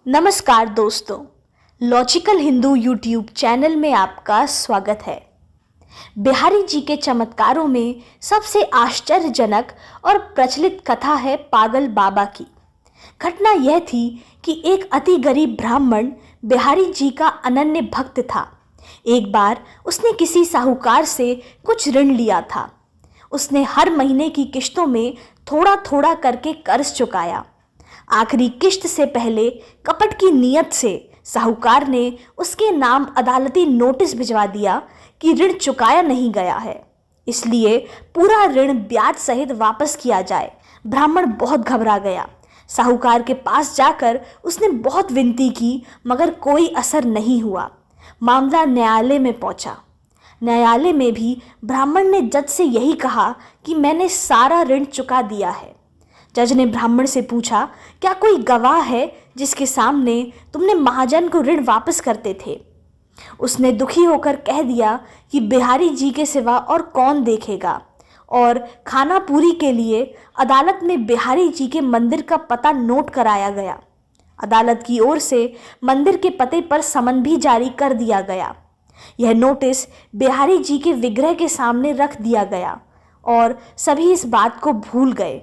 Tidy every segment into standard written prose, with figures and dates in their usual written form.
नमस्कार दोस्तों, logical Hindu YouTube channel में आपका स्वागत है। बिहारी जी के चमत्कारों में सबसे आश्चर्यजनक और प्रचलित कथा है पागल बाबा की। घटना यह थी कि एक अति गरीब ब्राह्मण बिहारी जी का अनन्य भक्त था। एक बार उसने किसी साहूकार से कुछ ऋण लिया था। उसने हर महीने की किश्तों में थोड़ा थोड़ा करके कर्ज चुकाया। आखिरी किश्त से पहले कपट की नीयत से साहूकार ने उसके नाम अदालती नोटिस भिजवा दिया कि ऋण चुकाया नहीं गया है, इसलिए पूरा ऋण ब्याज सहित वापस किया जाए। ब्राह्मण बहुत घबरा गया। साहूकार के पास जाकर उसने बहुत विनती की, मगर कोई असर नहीं हुआ। मामला न्यायालय में पहुंचा। न्यायालय में भी ब्राह्मण ने जज से यही कहा कि मैंने सारा ऋण चुका दिया है। जज ने ब्राह्मण से पूछा, क्या कोई गवाह है जिसके सामने तुमने महाजन को ऋण वापस करते थे? उसने दुखी होकर कह दिया कि बिहारी जी के सिवा और कौन देखेगा, और खाना पूरी के लिए अदालत में बिहारी जी के मंदिर का पता नोट कराया गया। अदालत की ओर से मंदिर के पते पर समन भी जारी कर दिया गया। यह नोटिस बिहारी जी के विग्रह के सामने रख दिया गया और सभी इस बात को भूल गए।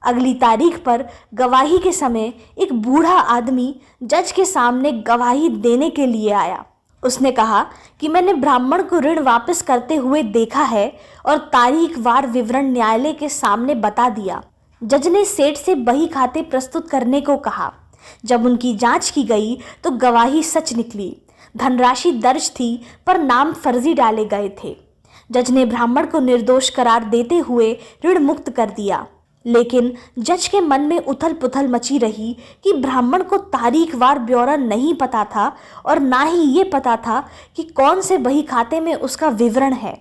अगली तारीख पर गवाही के समय एक बूढ़ा आदमी जज के सामने गवाही देने के लिए आया। उसने कहा कि मैंने ब्राह्मण को ऋण वापस करते हुए देखा है और तारीख वार विवरण न्यायालय के सामने बता दिया। जज ने सेठ से बही खाते प्रस्तुत करने को कहा। जब उनकी जांच की गई तो गवाही सच निकली। धनराशि दर्ज थी पर नाम फर्जी डाले गए थे। जज ने ब्राह्मण को निर्दोष करार देते हुए ऋण मुक्त कर दिया, लेकिन जज के मन में उथल पुथल मची रही कि ब्राह्मण को तारीखवार ब्यौरा नहीं पता था और ना ही ये पता था कि कौन से बही खाते में उसका विवरण है।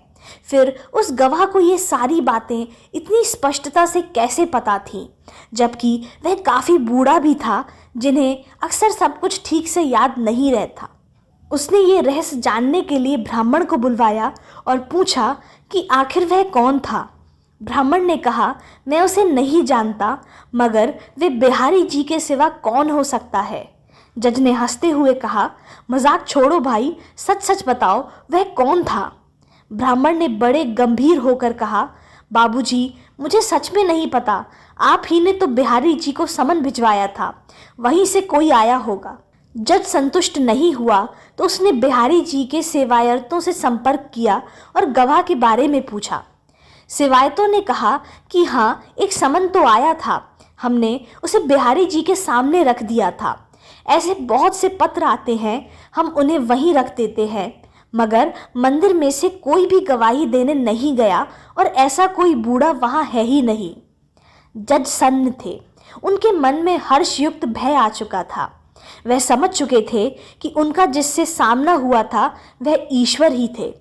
फिर उस गवाह को ये सारी बातें इतनी स्पष्टता से कैसे पता थीं, जबकि वह काफ़ी बूढ़ा भी था, जिन्हें अक्सर सब कुछ ठीक से याद नहीं रहता। उसने ये रहस्य जानने के लिए ब्राह्मण को बुलवाया और पूछा कि आखिर वह कौन था। ब्राह्मण ने कहा, मैं उसे नहीं जानता, मगर वे बिहारी जी के सिवा कौन हो सकता है। जज ने हंसते हुए कहा, मजाक छोड़ो भाई, सच सच बताओ वह कौन था। ब्राह्मण ने बड़े गंभीर होकर कहा, बाबूजी, मुझे सच में नहीं पता। आप ही ने तो बिहारी जी को समन भिजवाया था, वहीं से कोई आया होगा। जज संतुष्ट नहीं हुआ तो उसने बिहारी जी के सेवायतों से संपर्क किया और गवाह के बारे में पूछा। सेवायतों ने कहा कि हाँ, एक समन तो आया था, हमने उसे बिहारी जी के सामने रख दिया था। ऐसे बहुत से पत्र आते हैं, हम उन्हें वहीं रख देते हैं, मगर मंदिर में से कोई भी गवाही देने नहीं गया और ऐसा कोई बूढ़ा वहाँ है ही नहीं। जज सन्न थे। उनके मन में हर्षयुक्त भय आ चुका था। वह समझ चुके थे कि उनका जिससे सामना हुआ था वह ईश्वर ही थे।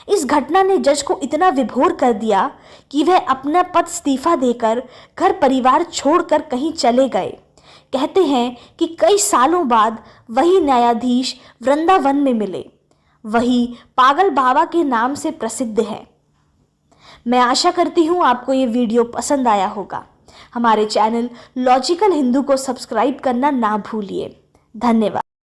इस घटना ने जज को इतना विभोर कर दिया कि वह अपना पद इस्तीफा देकर घर परिवार छोड़कर कहीं चले गए। कहते हैं कि कई सालों बाद वही न्यायाधीश वृंदावन में मिले। वही पागल बाबा के नाम से प्रसिद्ध है। मैं आशा करती हूँ आपको ये वीडियो पसंद आया होगा। हमारे चैनल लॉजिकल हिंदू को सब्सक्राइब करना ना भूलिए। धन्यवाद।